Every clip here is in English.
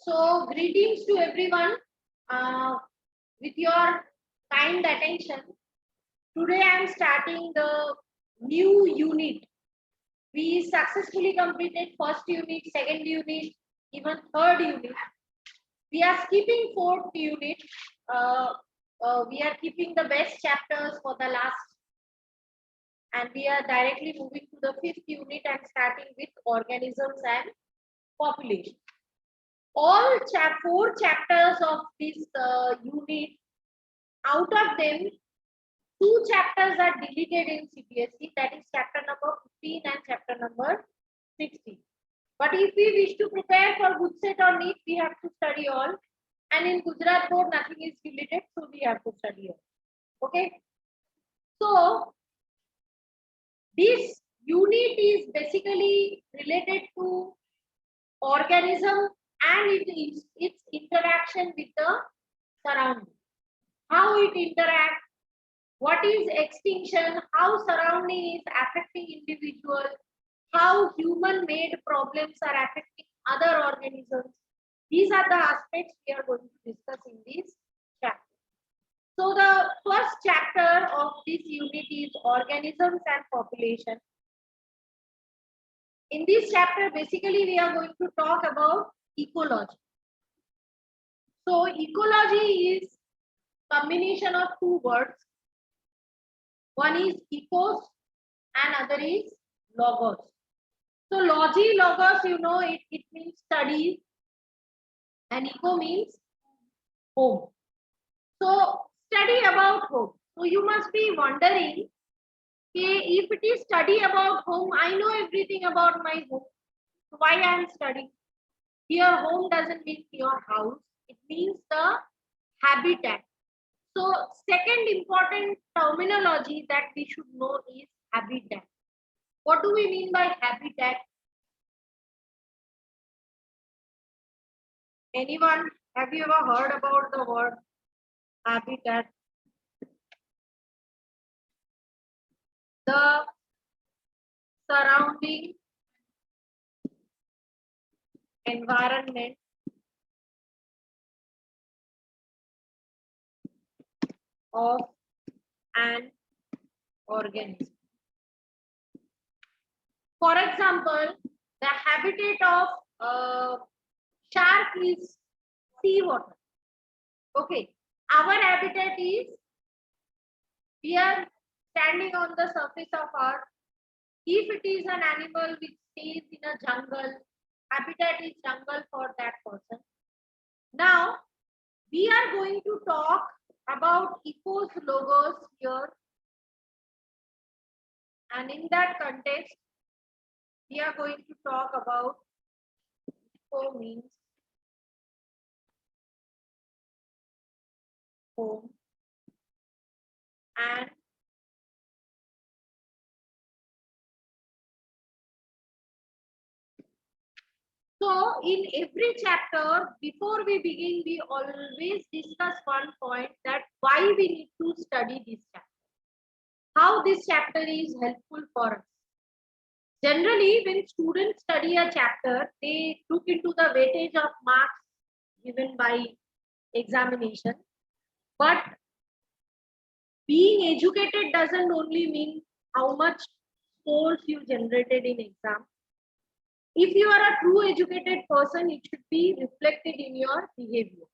So greetings to everyone. With your kind attention, today I am starting the new unit. We successfully completed first unit, second unit, even third unit. We are skipping fourth unit. Uh, we are keeping the best chapters for the last, and we are directly moving to the fifth unit and starting with organisms and population. All four chapters of this unit, out of them, two chapters are deleted in CBSE, that is chapter number 15 and chapter number 16. But if we wish to prepare for good set or NEET, we have to study all. And in Gujarat board, nothing is deleted, so we have to study all. Okay. So this unit is basically related to organism and its interaction with the surrounding. How it interacts, what is extinction, how surrounding is affecting individual, how human-made problems are affecting other organisms. These are the aspects we are going to discuss in this chapter. So the first chapter of this unit is organisms and population. In this chapter, basically, we are going to talk about ecology. So ecology is combination of two words. One is ecos and other is logos. So logos, you know, it means study, and eco means home. So study about home. So you must be wondering, okay, if it is study about home, I know everything about my home. So why I am studying? Here home doesn't mean your house. It means the habitat. So second important terminology that we should know is habitat. What do we mean by habitat? Anyone? Have you ever heard about the word habitat? The surrounding environment of an organism. For example, the habitat of shark is seawater. Okay, our habitat is, we are standing on the surface of earth. If it is an animal which stays in a jungle, habitat is jungle for that person. Now, we are going to talk about ecos logos here. And in that context, we are going to talk about eco means home and so in every chapter, before we begin, we always discuss one point, that why we need to study this chapter. How this chapter is helpful for us. Generally, when students study a chapter, they look into the weightage of marks given by examination. But being educated doesn't only mean how much scores you generated in exam. If you are a true educated person, it should be reflected in your behavior.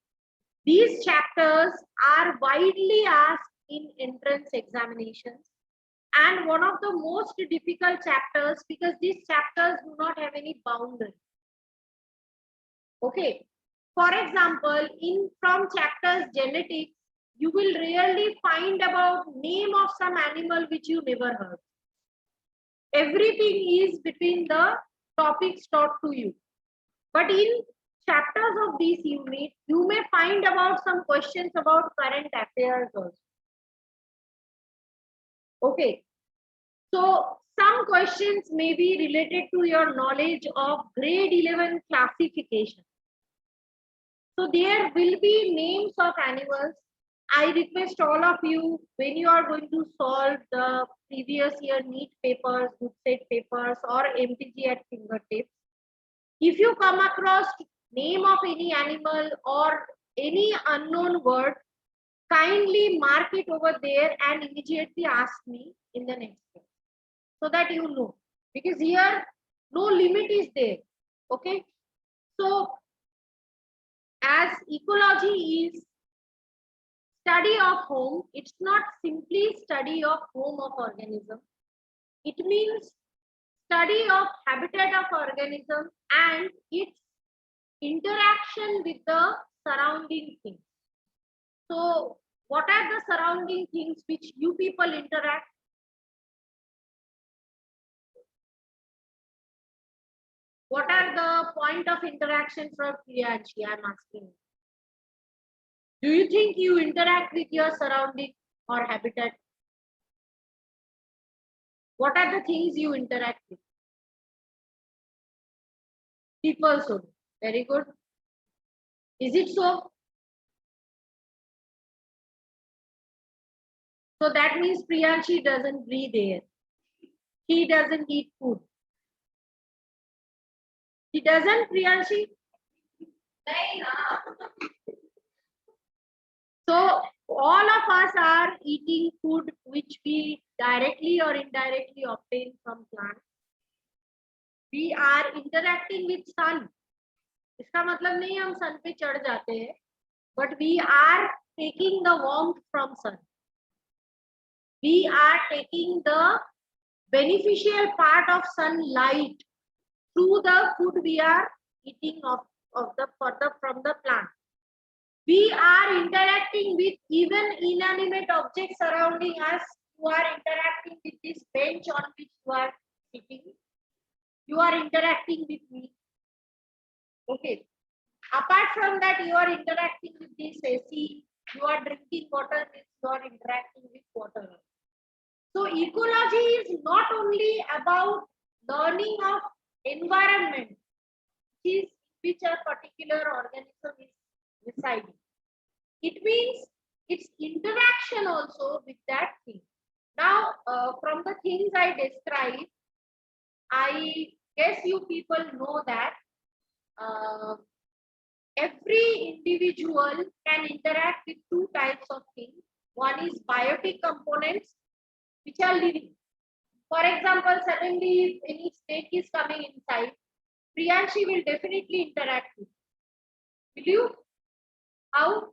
These chapters are widely asked in entrance examinations, and one of the most difficult chapters, because these chapters do not have any boundary. Okay, for example, from chapters genetics, you will rarely find about name of some animal which you never heard. Everything is between the topics taught to you. But in chapters of this unit, you may find about some questions about current affairs also. Okay. So some questions may be related to your knowledge of grade 11 classification. So there will be names of animals. I request all of you, when you are going to solve the previous year NEET papers, good set papers, or MTG at fingertips, if you come across name of any animal or any unknown word, kindly mark it over there and immediately ask me in the next step, so that you know, because here no limit is there. Okay, so as ecology is study of home, it's not simply study of home of organism. It means study of habitat of organism and its interaction with the surrounding things. So what are the surrounding things which you people interact? What are the point of interaction from Priyanshi? I'm asking. Do you think you interact with your surrounding or habitat? What are the things you interact with? People, so very good. Is it so? So that means Priyanshi doesn't breathe air. He doesn't eat food. He doesn't, Priyanshi? So all of us are eating food which we directly or indirectly obtain from plants. We are interacting with sun. इसका मतलब नहीं हम sun पे चढ़ जाते हैं, but we are taking the warmth from sun. We are taking the beneficial part of sunlight through the food we are eating from the plant. We are interacting with even inanimate objects surrounding us. You are interacting with this bench on which you are sitting. You are interacting with me. Okay. Apart from that, you are interacting with this AC. You are drinking water. You are interacting with water. So ecology is not only about learning of environment, which a particular organism is residing. It means its interaction also with that thing. Now, from the things I described, I guess you people know that every individual can interact with two types of things. One is biotic components, which are living. For example, suddenly if any snake is coming inside, Priyanshi will definitely interact with. Will you? How?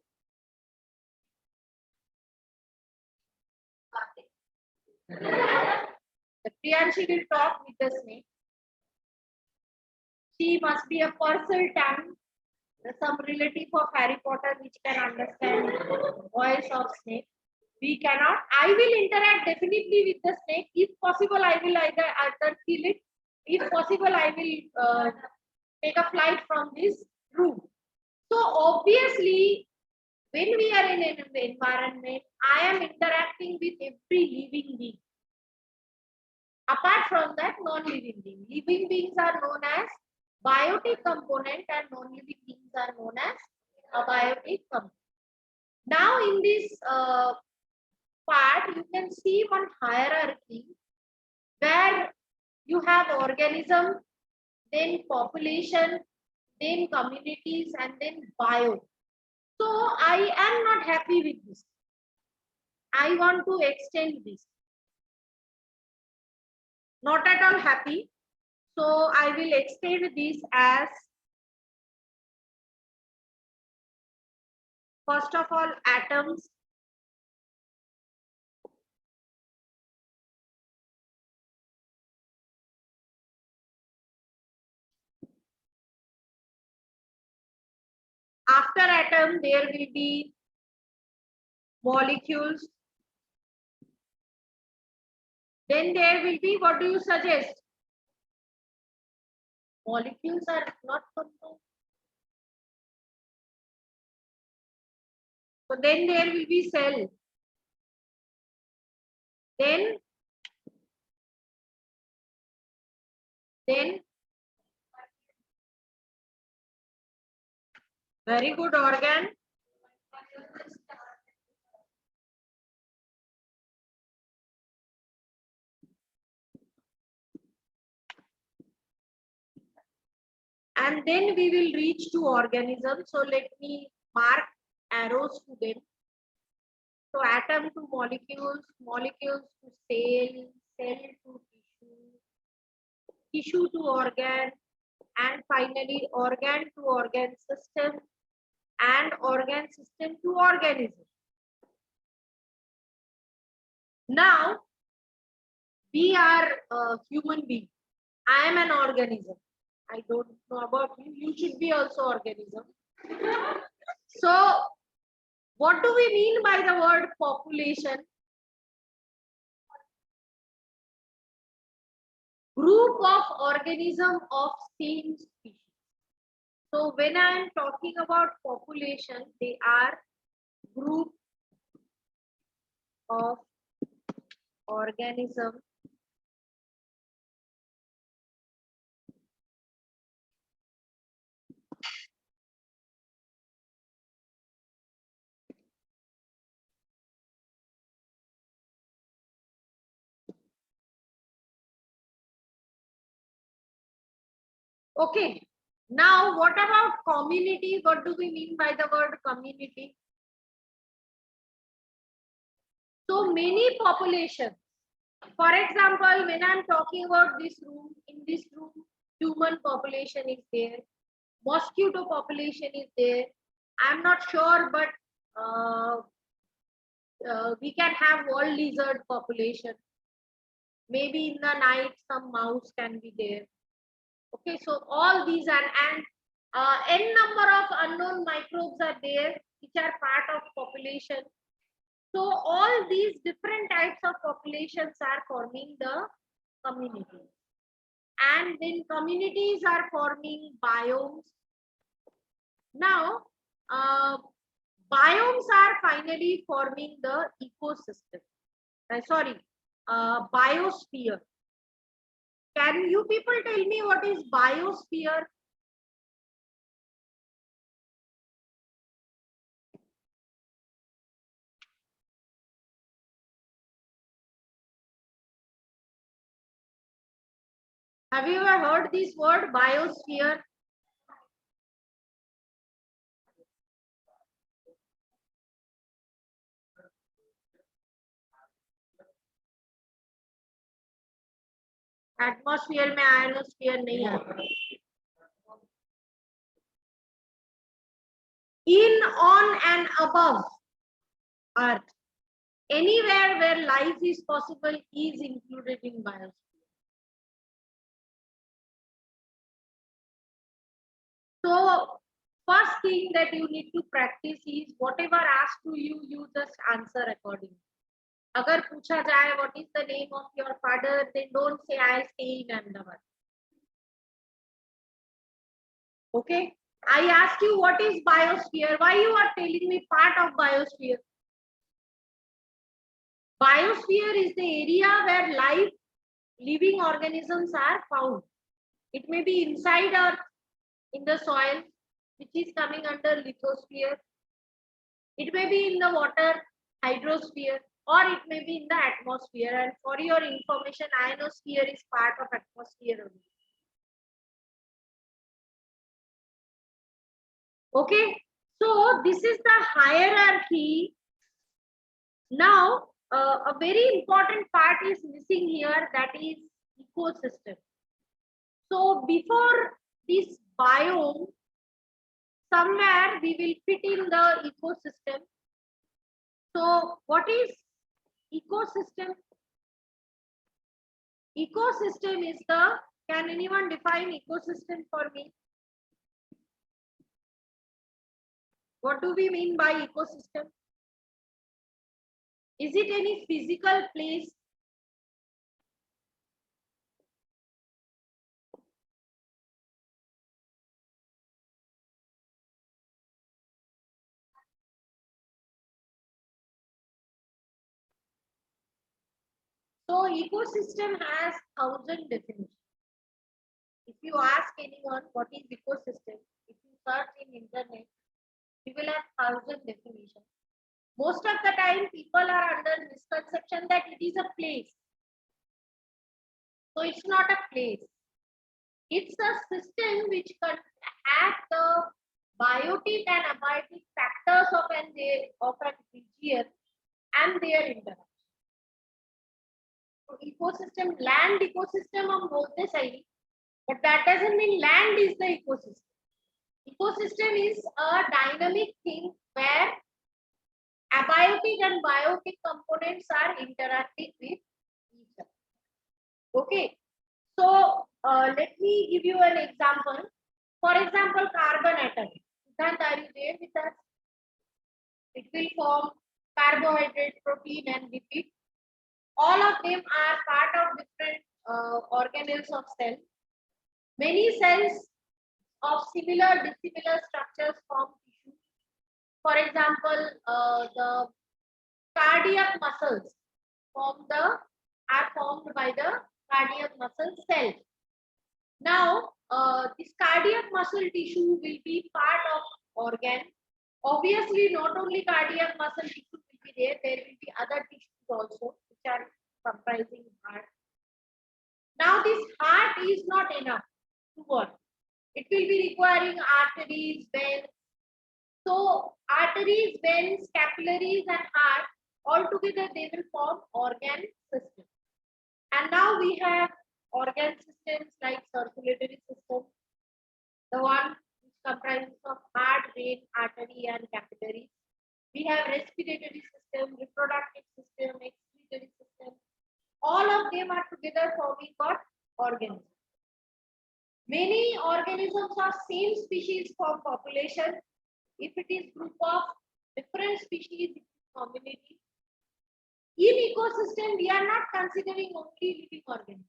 Priyanshi will talk with the snake. She must be a Purcell tongue, some relative of Harry Potter which can understand voice of snake. We cannot. I will interact definitely with the snake. If possible, I will either kill it. If possible, I will take a flight from this room. So obviously, when we are in an environment, I am interacting with every living being. Apart from that, non-living being. Living beings are known as biotic component and non-living beings are known as abiotic component. Now in this part, you can see one hierarchy where you have organism, then population, then communities, and then bio. So I am not happy with this. I want to extend this. Not at all happy. So I will extend this as, first of all, atoms. After atom, there will be molecules. Then there will be, what do you suggest? Molecules are not compound. So then there will be cell. Then very good, organ. and then we will reach to organisms. So let me mark arrows to them. So atom to molecules, molecules to cell, cell to tissue, tissue to organ, and finally organ to organ system, and organ system to organism. Now we are a human being. I am an organism. I don't know about you. You should be also organism. So what do we mean by the word population? Group of organism of same species. So when I am talking about population, they are group of organism Okay. Now, what about community? What do we mean by the word community? So many populations. For example, when I'm talking about this room, in this room, human population is there, mosquito population is there. I'm not sure, but we can have wall lizard population. Maybe in the night, some mouse can be there. Okay, so all these are, and n number of unknown microbes are there, which are part of population. So all these different types of populations are forming the community. And then communities are forming biomes. Now, biomes are finally forming the ecosystem. Biosphere. Can you people tell me what is biosphere? Have you ever heard this word biosphere? Atmosphere में ionosphere नहीं आता. In, on and above earth, anywhere where life is possible is included in biosphere. So first thing that you need to practice is whatever asked to you, you just answer accordingly. अगर पूछा जाए what is the name of your father, then don't say I stay in Ahmedabad. Okay, I ask you what is biosphere. Why you are telling me part of biosphere? Biosphere is the area where life, living organisms are found. It may be inside Earth, in the soil, which is coming under lithosphere. It may be in the water, hydrosphere, or it may be in the atmosphere. And for your information, ionosphere is part of atmosphere only. Okay, so this is the hierarchy. Now, a very important part is missing here, that is ecosystem. So before this biome, somewhere we will fit in the ecosystem. So what is ecosystem? Ecosystem is the, can anyone define ecosystem for me? What do we mean by ecosystem? Is it any physical place? So ecosystem has 1,000 definitions. If you ask anyone what is ecosystem, if you search in internet, you will have 1,000 definitions. Most of the time, people are under misconception that it is a place. So it's not a place. It's a system which can have the biotic and abiotic factors of an region and their interaction. So ecosystem, land ecosystem हम बोलते सही, but that doesn't mean land is the ecosystem. Ecosystem is a dynamic thing where abiotic and biotic components are interacting with each other. Okay, so let me give you an example. For example, carbon atom. Siddhant, are you there with us? It will form carbohydrate, protein, and lipid. All of them are part of different organelles of cell. Many cells of similar dissimilar structures form tissue. For example, the cardiac muscles are formed by the cardiac muscle cell. Now, this cardiac muscle tissue will be part of organ. Obviously, not only cardiac muscle tissue will be there. There will be other tissues also which are comprising heart. Now, this heart is not enough to work. It will be requiring arteries, veins. So, arteries, veins, capillaries, and heart all together they will form organ system. And now we have organ systems like circulatory system, the one which comprises of heart, vein, artery, and capillaries. We have respiratory system, reproductive system, excretory system. All of them are together forming what? Organisms. Many organisms of same species form population. If it is group of different species, community. In ecosystem, we are not considering only living organisms.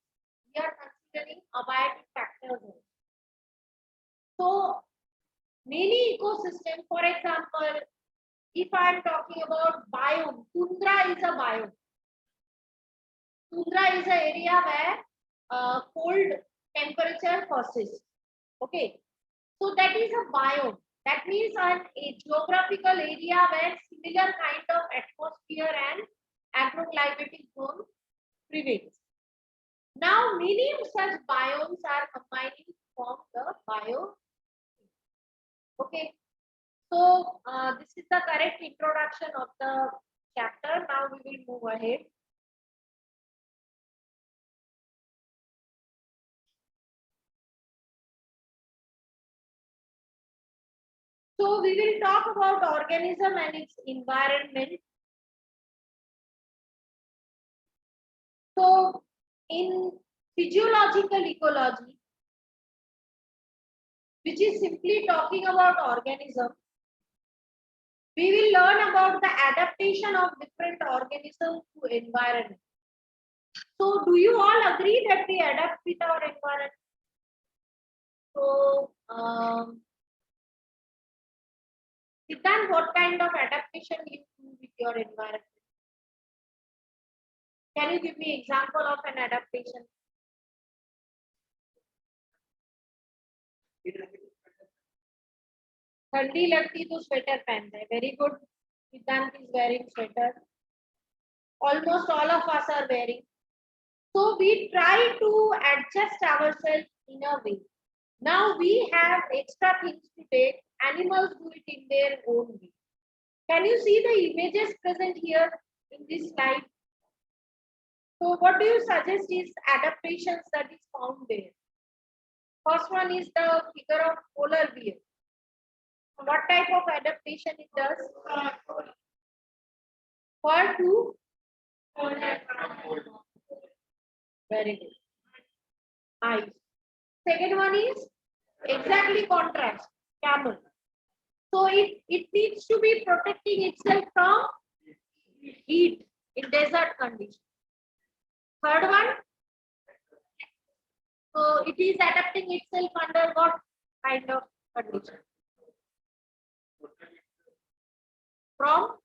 We are considering abiotic factors also. So, many ecosystems, for example, if I am talking about biome, tundra is a biome. Tundra is an area where cold temperature persists. Okay, so that is a biome. That means a geographical area where similar kind of atmosphere and agroclimatic zone prevails. Now, many such biomes are combining to form the bio. Okay, so this is the correct introduction of the chapter. Now we will move ahead. So we will talk about organism and its environment. So in physiological ecology, which is simply talking about organism, we will learn about the adaptation of different organisms to environment. So do you all agree that we adapt with our environment? So Siddhant, what kind of adaptation you do with your environment? Can you give me example of an adaptation? ठंडी लगती तो sweater पहनते हैं. Very good. Siddhant is wearing sweater. Almost all of us are wearing. So we try to adjust ourselves in a way. Now we have extra things to take. Animals do it in their own way. Can you see the images present here in this slide? So what do you suggest is adaptations that is found there? First one is the figure of polar bear. What type of adaptation it does? For two? Very good. Nice. Second one is exactly contrast. Camel. So it needs to be protecting itself from heat in desert conditions. Third one. So it is adapting itself under what kind of condition? From